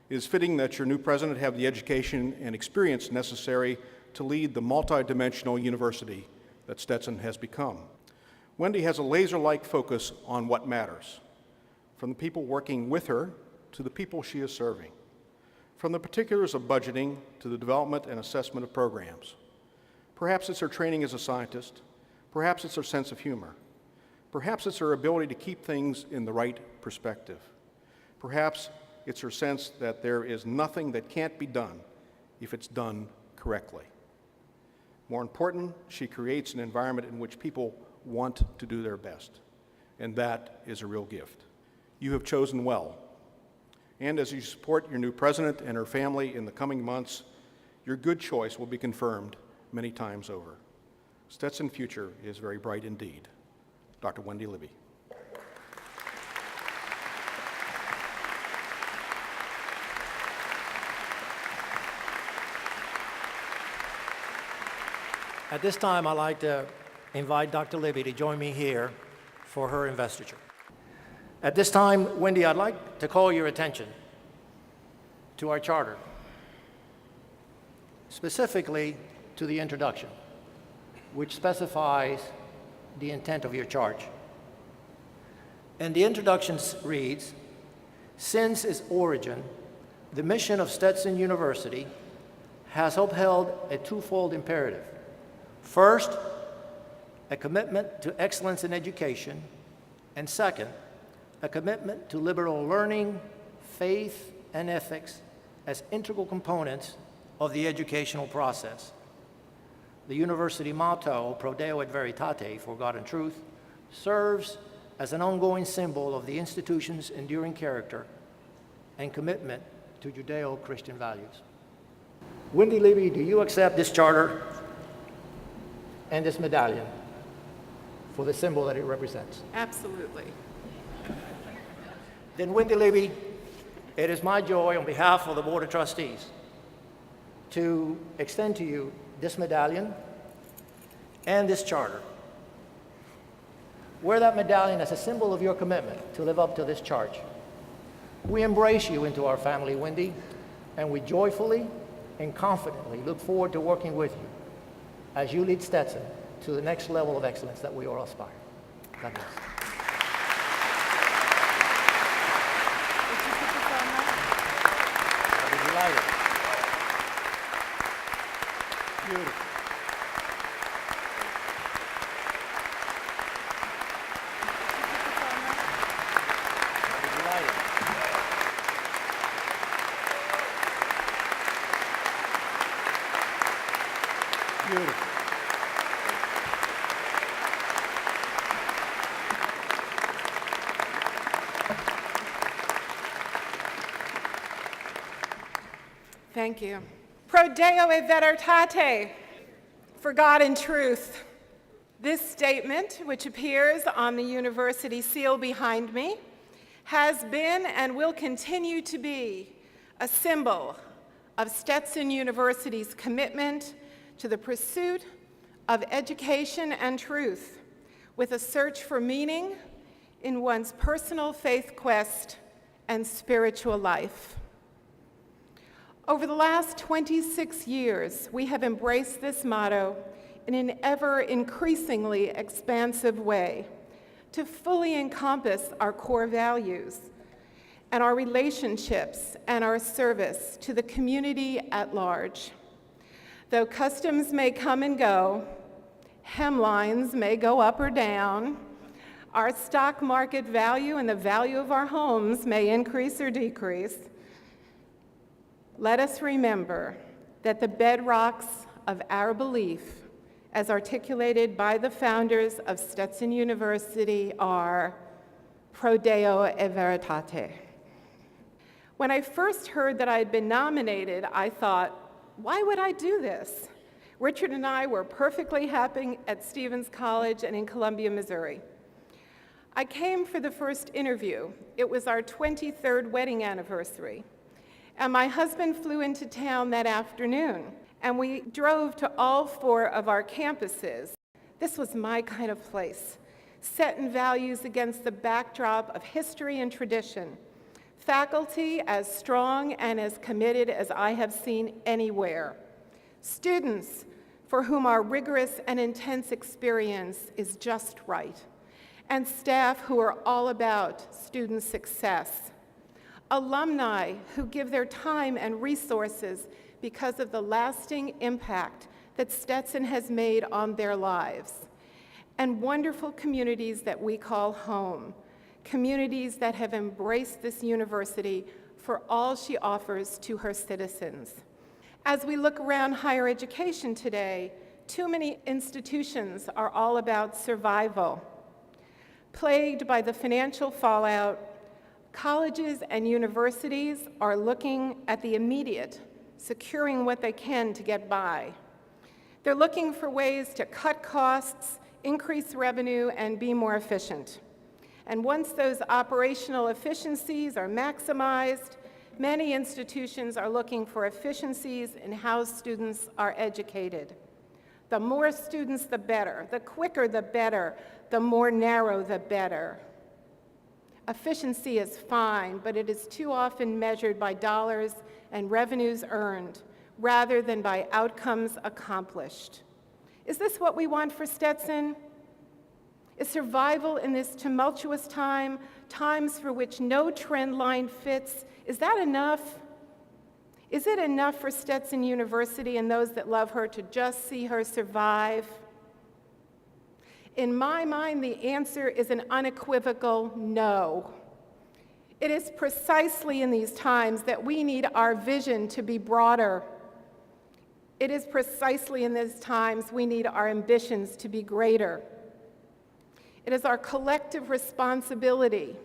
It is fitting that your new president have the education and experience necessary to lead the multidimensional university that Stetson has become. Wendy has a laser-like focus on what matters, from the people working with her to the people she is serving, from the particulars of budgeting to the development and assessment of programs. Perhaps it's her training as a scientist, perhaps it's her sense of humor, perhaps it's her ability to keep things in the right perspective, perhaps it's her sense that there is nothing that can't be done if it's done correctly. More important, she creates an environment in which people want to do their best, and that is a real gift. You have chosen well, and as you support your new president and her family in the coming months, your good choice will be confirmed many times over. Stetson's future is very bright indeed. Dr. Wendy Libby. At this time, I'd like to invite Dr. Libby to join me here for her investiture. At this time, Wendy, I'd like to call your attention to our charter, specifically to the introduction, which specifies the intent of your charge. And the introduction reads, "Since its origin, the mission of Stetson University has upheld a twofold imperative. First, a commitment to excellence in education, and second, a commitment to liberal learning, faith, and ethics as integral components of the educational process. The university motto, Pro Deo et Veritate, for God and truth, serves as an ongoing symbol of the institution's enduring character and commitment to Judeo-Christian values." Wendy Libby, do you accept this charter and this medallion for the symbol that it represents? Absolutely. Then, Wendy Libby, it is my joy on behalf of the Board of Trustees to extend to you this medallion and this charter. Wear that medallion as a symbol of your commitment to live up to this charge. We embrace you into our family, Wendy, and we joyfully and confidently look forward to working with you as you lead Stetson to the next level of excellence that we all aspire. God bless. I'll be delighted. Beautiful. I'll be delighted. Beautiful. Thank you. Pro Deo et Veritate, for God and truth. This statement, which appears on the university seal behind me, has been and will continue to be a symbol of Stetson University's commitment to the pursuit of education and truth, with a search for meaning in one's personal faith quest and spiritual life. Over the last 26 years, we have embraced this motto in an ever-increasingly expansive way to fully encompass our core values and our relationships and our service to the community at large. Though customs may come and go, hemlines may go up or down, our stock market value and the value of our homes may increase or decrease, let us remember that the bedrocks of our belief, as articulated by the founders of Stetson University, are Pro Deo et Veritate. When I first heard that I had been nominated, I thought, why would I do this? Richard and I were perfectly happy at Stevens College and in Columbia, Missouri. I came for the first interview. It was our 23rd wedding anniversary. And my husband flew into town that afternoon, and we drove to all 4 of our campuses. This was my kind of place, set in values against the backdrop of history and tradition, faculty as strong and as committed as I have seen anywhere, students for whom our rigorous and intense experience is just right, and staff who are all about student success, alumni who give their time and resources because of the lasting impact that Stetson has made on their lives, and wonderful communities that we call home, communities that have embraced this university for all she offers to her citizens. As we look around higher education today, too many institutions are all about survival. Plagued by the financial fallout, colleges and universities are looking at the immediate, securing what they can to get by. They're looking for ways to cut costs, increase revenue, and be more efficient. And once those operational efficiencies are maximized, many institutions are looking for efficiencies in how students are educated. The more students, the better. The quicker, the better. The more narrow, the better. Efficiency is fine, but it is too often measured by dollars and revenues earned, rather than by outcomes accomplished. Is this what we want for Stetson? Is survival in this tumultuous time, times for which no trend line fits, is that enough? Is it enough for Stetson University and those that love her to just see her survive? In my mind, the answer is an unequivocal no. It is precisely in these times that we need our vision to be broader. It is precisely in these times we need our ambitions to be greater. It is our collective responsibility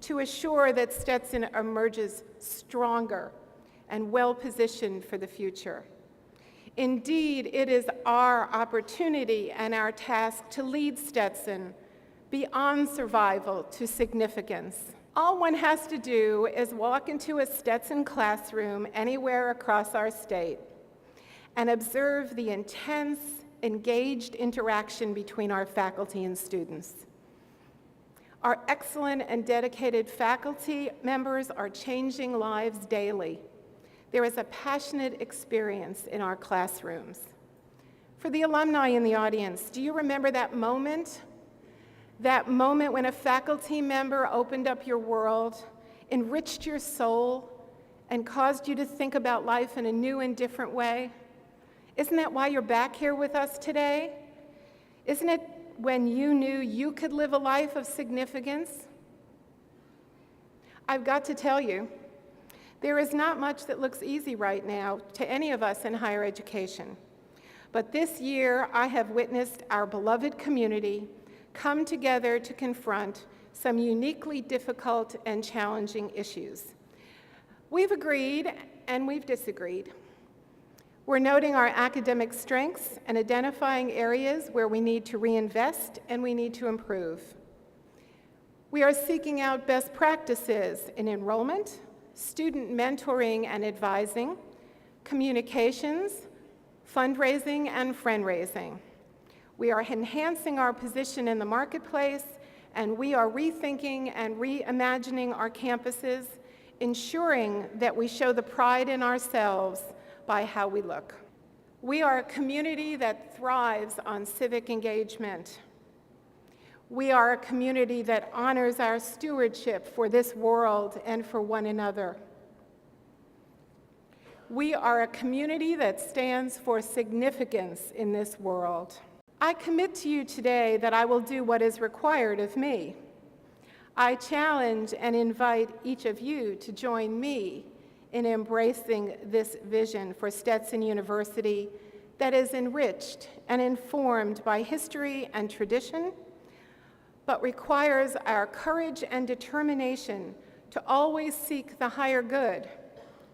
to assure that Stetson emerges stronger and well-positioned for the future. Indeed, it is our opportunity and our task to lead Stetson beyond survival to significance. All one has to do is walk into a Stetson classroom anywhere across our state and observe the intense, engaged interaction between our faculty and students. Our excellent and dedicated faculty members are changing lives daily. There is a passionate experience in our classrooms. For the alumni in the audience, do you remember that moment? That moment when a faculty member opened up your world, enriched your soul, and caused you to think about life in a new and different way? Isn't that why you're back here with us today? Isn't it when you knew you could live a life of significance? I've got to tell you, there is not much that looks easy right now to any of us in higher education. But this year, I have witnessed our beloved community come together to confront some uniquely difficult and challenging issues. We've agreed and we've disagreed. We're noting our academic strengths and identifying areas where we need to reinvest and we need to improve. We are seeking out best practices in enrollment, student mentoring and advising, communications, fundraising, and friend-raising. We are enhancing our position in the marketplace, and we are rethinking and reimagining our campuses, ensuring that we show the pride in ourselves by how we look. We are a community that thrives on civic engagement. We are a community that honors our stewardship for this world and for one another. We are a community that stands for significance in this world. I commit to you today that I will do what is required of me. I challenge and invite each of you to join me in embracing this vision for Stetson University that is enriched and informed by history and tradition, but requires our courage and determination to always seek the higher good,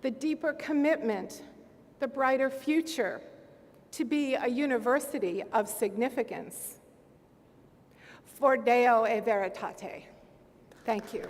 the deeper commitment, the brighter future, to be a university of significance. For Deo e Veritate. Thank you.